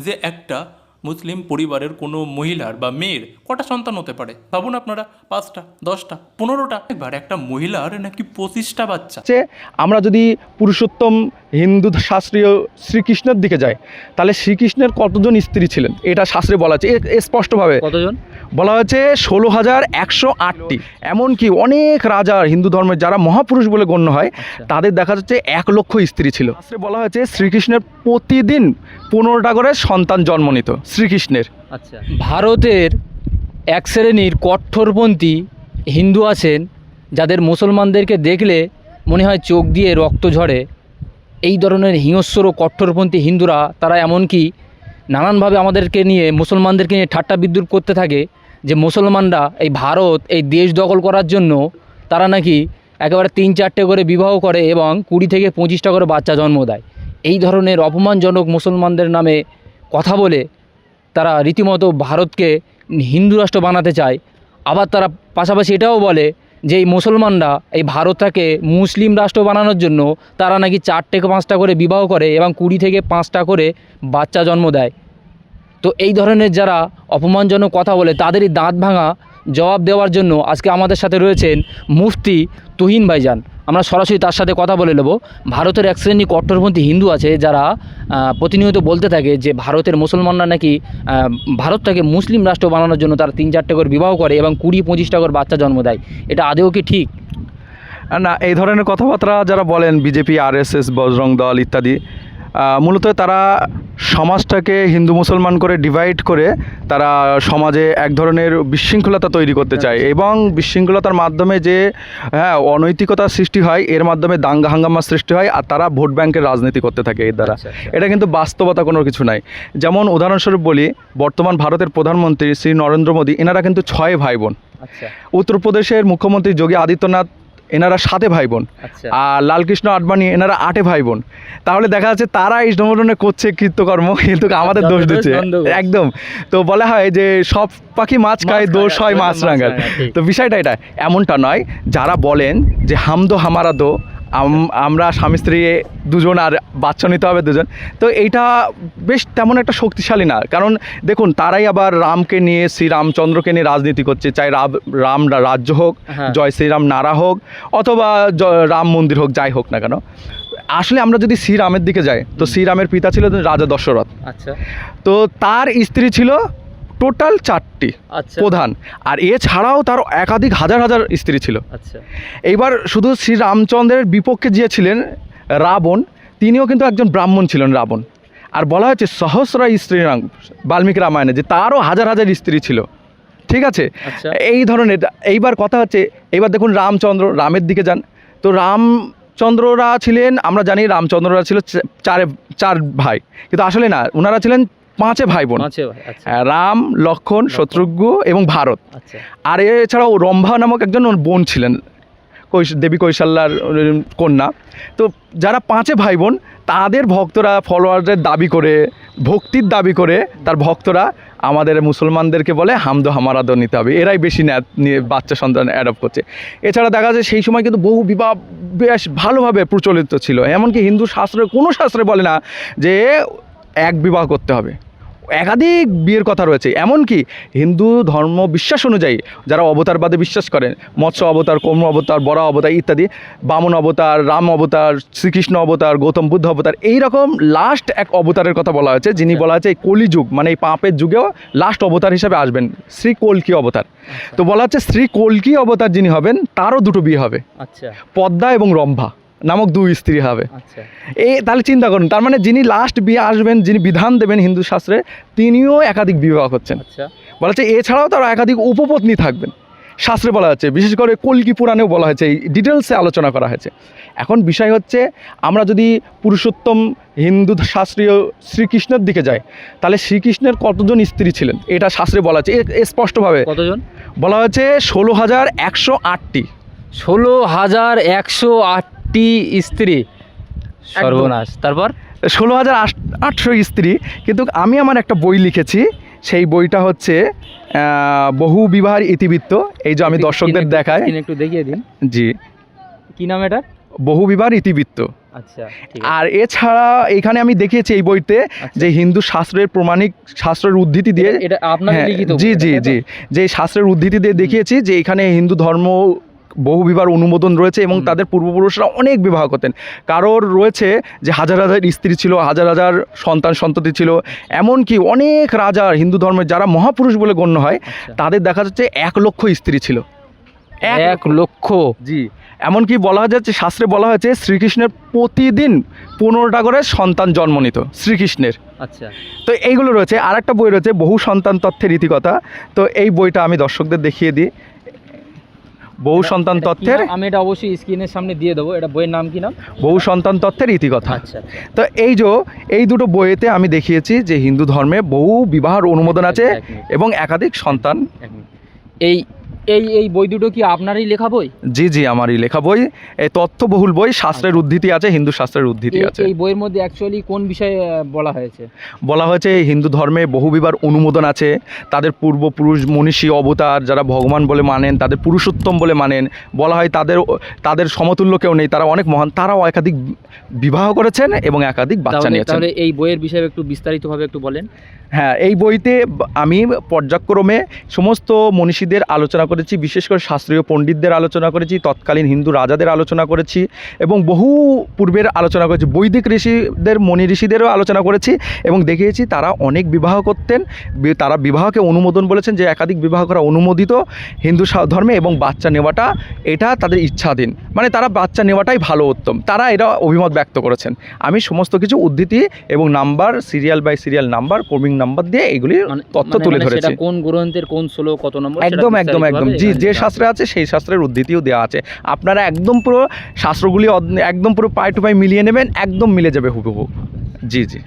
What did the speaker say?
যে একটা মুসলিম পরিবারের কোনো মহিলার বা মেয়ের কটা সন্তান হতে পারে ভাবুন আপনারা, 5টা, 10টা, 15টা। এবার একটা মহিলার নাকি 25টা বাচ্চা। যে আমরা যদি পুরুষোত্তম হিন্দু শাস্ত্রীয় শ্রীকৃষ্ণের দিকে যাই, তাহলে শ্রীকৃষ্ণের কতজন স্ত্রী ছিলেন এটা শাস্ত্রে বলা আছে স্পষ্টভাবে। কতজন বলা হয়েছে 16,108টি। এমনকি অনেক রাজা হিন্দু ধর্মের যারা মহাপুরুষ বলে গণ্য হয়, তাদের দেখা যাচ্ছে 1,00,000 স্ত্রী ছিল। শাস্ত্রে বলা হয়েছে শ্রীকৃষ্ণের প্রতিদিন 15টা করে সন্তান জন্ম নিত শ্রীকৃষ্ণের। আচ্ছা, ভারতের এক শ্রেণীর কট্টরপন্থী হিন্দু আছেন যাদের মুসলমানদেরকে দেখলে মনে হয় চোখ দিয়ে রক্ত ঝরে। এই ধরনের হিংস্র ও কট্টরপন্থী হিন্দুরা তারা এমনকি নানানভাবে আমাদেরকে নিয়ে, মুসলমানদেরকে নিয়ে ঠাট্টা বিদ্রূপ করতে থাকে যে মুসলমানরা এই ভারত, এই দেশ দখল করার জন্য তারা নাকি একেবারে 3-4টে করে বিবাহ করে এবং 20 থেকে 25টা করে বাচ্চা জন্ম দেয়। এই ধরনের অপমানজনক মুসলমানদের নামে কথা বলে তারা রীতিমতো ভারতকে হিন্দু রাষ্ট্র বানাতে চায়। আবার তারা পাশাপাশি এটাও বলে যে এই মুসলমানরা এই ভারতটাকে মুসলিম রাষ্ট্র বানানোর জন্য তারা নাকি 4 থেকে 5টা করে বিবাহ করে এবং 20 থেকে 5টা করে বাচ্চা জন্ম দেয়। তো এই ধরনের যারা অপমানজনক কথা বলে তাদেরই দাঁত ভাঙা জবাব দেওয়ার জন্য আজকে আমাদের সাথে রয়েছেন মুফতি তুহিন ভাইজান। আমরা সরাসরি তার সাথে কথা বলে নেব। ভারতের এক শ্রেণী কট্টরপন্থী হিন্দু আছে যারা প্রতিনিয়ত বলতে থাকে যে ভারতের মুসলমানরা নাকি ভারতটাকে মুসলিম রাষ্ট্র বানানোর জন্য তারা 3-4টে করে বিবাহ করে এবং 20-25টা করে বাচ্চা জন্ম দেয়। এটা আদৌ কি ঠিক? না, এই ধরনের কথাবার্তা যারা বলেন বিজেপি, আরএসএস, বজরং দল ইত্যাদি, মূলত তারা সমাজটাকে হিন্দু মুসলমান করে ডিভাইড করে তারা সমাজে এক ধরনের বিশৃঙ্খলতা তৈরি করতে চায় এবং বিশৃঙ্খলতার মাধ্যমে যে অনৈতিকতার সৃষ্টি হয়, এর মাধ্যমে দাঙ্গা হাঙ্গামার সৃষ্টি হয় আর তারা ভোট ব্যাংকের রাজনীতি করতে থাকে এর দ্বারা। এটা কিন্তু বাস্তবতা কোনো কিছু নাই। যেমন উদাহরণস্বরূপ বলি, বর্তমান ভারতের প্রধানমন্ত্রী শ্রী নরেন্দ্র মোদী, এনারা কিন্তু 6 ভাই বোন। উত্তরপ্রদেশের মুখ্যমন্ত্রী যোগী আদিত্যনাথ, এনারা 7 ভাই বোন। আর লালকৃষ্ণ আডবাণী, এনারা 8 ভাই বোন। তাহলে দেখা যাচ্ছে তারা এই ধরনের করছে কৃতকর্ম, কিন্তু আমাদের দোষ দিচ্ছে একদম। তো বলা হয় যে সব পাখি মাছ খায়, দোষ হয় মাছ রাঙার। তো বিষয়টা এটা এমনটা নয়। যারা বলেন যে হামদো হামারা দো, আমরা স্বামী স্ত্রী দুজন আর বাচ্চা নিতে হবে দুজন, তো এইটা বেশ তেমন একটা শক্তিশালী না। কারণ দেখুন, তারাই আবার রামকে নিয়ে, শ্রীরামচন্দ্রকে নিয়ে রাজনীতি করছে। চাই রাম রাজ্য হোক, জয় শ্রীরাম নারা হোক, অথবা রাম মন্দির হোক, যাই হোক না কেন। আসলে আমরা যদি শ্রীরামের দিকে যাই, তো শ্রীরামের পিতা ছিল রাজা দশরথ। আচ্ছা, তো তার স্ত্রী ছিল টোটাল 4টি প্রধান, আর এছাড়াও তার একাধিক হাজার হাজার স্ত্রী ছিল। আচ্ছা, এইবার শুধু শ্রীরামচন্দ্রের বিপক্ষে যে ছিলেন রাবণ, তিনিও কিন্তু একজন ব্রাহ্মণ ছিলেন রাবণ। আর বলা হয়েছে সহস্র স্ত্রী বাল্মীকি রামায়ণে, যে তারও হাজার হাজার স্ত্রী ছিল। ঠিক আছে, এই ধরনের। এইবার কথা হচ্ছে, এইবার দেখুন রামের দিকে যান, তো রামচন্দ্ররা ছিলেন, আমরা জানি রামচন্দ্ররা ছিল 4 ভাই, কিন্তু আসলে না, ওনারা ছিলেন 5 ভাই বোন। রাম, লক্ষ্মণ, শত্রুঘ্ন এবং ভারত। আর এছাড়াও রম্ভা নামক একজন বোন ছিলেন, দেবী কৈশল্যার কন্যা। তো যারা 5 ভাই বোন, তাদের ভক্তরা ফলোয়ারদের দাবি করে, ভক্তির দাবি করে তার ভক্তরা আমাদের মুসলমানদেরকে বলে হামদো হামারাদো নিতে হবে। এরাই বেশি নিয়ে বাচ্চা সন্তান অ্যাডপ্ট করছে। এছাড়া দেখা যায় সেই সময় কিন্তু বহু বিবাহ বেশ ভালোভাবে প্রচলিত ছিল। এমনকি হিন্দু শাস্ত্রে, কোনো শাস্ত্রে বলে না যে এক বিবাহ করতে হবে, একাধিক বিয়ের কথা রয়েছে। এমনকি হিন্দু ধর্ম বিশ্বাস অনুযায়ী যারা অবতারবাদে বিশ্বাস করেন, মৎস্য অবতার, কর্ম অবতার, বরাহ অবতার ইত্যাদি, বামন অবতার, রাম অবতার, শ্রীকৃষ্ণ অবতার, গৌতম বুদ্ধ অবতার, এইরকম লাস্ট এক অবতারের কথা বলা হয়েছে, যিনি বলা হয়েছে এই কলিযুগ মানে এই পাপের যুগেও লাস্ট অবতার হিসাবে আসবেন, শ্রী কল্কি অবতার। তো বলা হচ্ছে শ্রী কল্কি অবতার যিনি হবেন, তারও 2টো বিয়ে হবে, পদ্মা এবং রম্ভা নামক 2 স্ত্রী হবে। এই তাহলে চিন্তা করুন, তার মানে যিনি লাস্ট বিয়ে আসবেন, যিনি বিধান দেবেন হিন্দু শাস্ত্রে, তিনিও একাধিক বিবাহ করছেন। বলা হচ্ছে এছাড়াও তারা একাধিক উপপত্নী থাকবেন, শাস্ত্রে বলা হচ্ছে। বিশেষ করে কল্কি পুরাণেও বলা হয়েছে, এই ডিটেলসে আলোচনা করা হয়েছে। এখন বিষয় হচ্ছে, আমরা যদি পুরুষোত্তম হিন্দু শাস্ত্রীয় শ্রীকৃষ্ণের দিকে যাই, তাহলে শ্রীকৃষ্ণের কতজন স্ত্রী ছিলেন এটা শাস্ত্রে বলা হচ্ছে স্পষ্টভাবে। কতজন বলা হচ্ছে? 16,108টি। 16,108টি স্ত্রী, সর্বনাশ। তারপর 16,800 স্ত্রী। কিন্তু আমি আমার একটা বই লিখেছি, সেই বইটা হচ্ছে বহু বিবাহের ইতিবৃত্ত। এই যে আমি দর্শকদের দেখাই, একটু দেখিয়ে দিন। জি, কি নাম এটা? বহু বিবাহের ইতিবৃত্ত। আচ্ছা, ঠিক আর এছাড়া এখানে আমি দেখিয়েছি এই বইতে যে হিন্দু শাস্ত্রের প্রমাণিক শাস্ত্রের উদ্ধৃতি দিয়ে, এটা আপনার হ্যাঁ, লিখিত জি বই, জি তাই তো? জি, যে শাস্ত্রের উদ্ধৃতি দিয়ে দেখিয়েছি যে এখানে হিন্দু ধর্ম বহু বিবাহ অনুমোদন রয়েছে এবং তাদের পূর্বপুরুষরা অনেক বিবাহ করতেন। কারোর রয়েছে যে হাজার হাজার স্ত্রী ছিল, হাজার হাজার সন্তান সন্ততি ছিল, এমনকি অনেক রাজা হিন্দু ধর্মের যারা মহাপুরুষ বলে গণ্য হয় আচ্ছা। তাদের দেখা যাচ্ছে 1,00,000 স্ত্রী ছিল। 1,00,000। জি, এমনকি বলা যাচ্ছে শাস্ত্রে বলা হয়েছে শ্রীকৃষ্ণের প্রতিদিন 15টা করে সন্তান জন্ম নিত শ্রীকৃষ্ণের। আচ্ছা, তো এইগুলো রয়েছে। আর একটা বই রয়েছে বহু সন্তান তত্ত্বের ইতিকথা। তো এই বইটা আমি দর্শকদের দেখিয়ে দিই। বহু সন্তান এটা কি তত্ত্বের নাম? আমি এটা অবশ্যই স্ক্রিনের সামনে দিয়ে দেবো। এটা বইয়ের নাম কি নাম? বহু সন্তান তত্ত্বের ইতিকথা। আচ্ছা, তো এই দুটো বইয়েতে আমি দেখিয়েছি যে হিন্দু ধর্মে বহু বিবাহের অনুমোদন আছে এক মিনিট। এবং একাধিক সন্তান। এক মিনিট। এই এই এই বই দুটো কি আপনারই লেখা বই? জি জি, আমারই লেখা বই। এই তথ্যবহুল বই, শাস্ত্রের উদ্ধৃতি আছে, হিন্দু শাস্ত্রের উদ্ধৃতি আছে। এই বইয়ের মধ্যে অ্যাকচুয়ালি কোন বিষয়ে বলা হয়েছে? বলা হয়েছে হিন্দু ধর্মে বহু বিবাহ অনুমোদন আছে, তাদের পূর্বপুরুষ মনীষী অবতার যারা ভগবান বলে মানেন, তাদের পুরুষোত্তম বলে মানেন, বলা হয় তাদের সমতুল্য কেউ নেই, তারা অনেক মহান, তারাও একাধিক বিবাহ করেছেন এবং একাধিক বাচ্চা নিয়েছেন। তাহলে এই বইয়ের বিষয়ে একটু বিস্তারিতভাবে একটু বলেন। হ্যাঁ, এই বইতে আমি পর্যায়ক্রমে সমস্ত মনীষীদের আলোচনা করেছি, বিশেষ করে শাস্ত্রীয় পণ্ডিতদের আলোচনা করেছি, তৎকালীন হিন্দু রাজাদের আলোচনা করেছি এবং বহু পূর্বের আলোচনা করেছি, বৈদিক ঋষিদের মনি ঋষিদেরও আলোচনা করেছি এবং দেখিয়েছি তারা অনেক বিবাহ করতেন। তারা বিবাহকে অনুমোদন বলেছেন যে একাধিক বিবাহ করা অনুমোদিত হিন্দু ধর্মে এবং বাচ্চা নেওয়াটা এটা তাদের ইচ্ছাধীন, মানে তারা বাচ্চা নেওয়াটাই ভালো উত্তম, তারা এটা অভিমত ব্যক্ত করেছেন। আমি সমস্ত কিছু উদ্ধৃতি এবং number, serial by serial number, ক্রমিক নাম্বার দিয়ে এগুলি তথ্য তুলে ধরেছি। সেটা কোন গ্রন্থের কোন শ্লোক কত নম্বর? একদম একদম একদম, জি, যে শাস্ত্রে আছে সেই শাস্ত্রের উদ্ধৃতিও দেওয়া আছে। আপনারা একদম পুরো শাস্ত্রগুলি একদম পুরো পাই টু পাই মিলিয়ে নেবেন, একদম মিলে যাবে হুবহু। জি জি।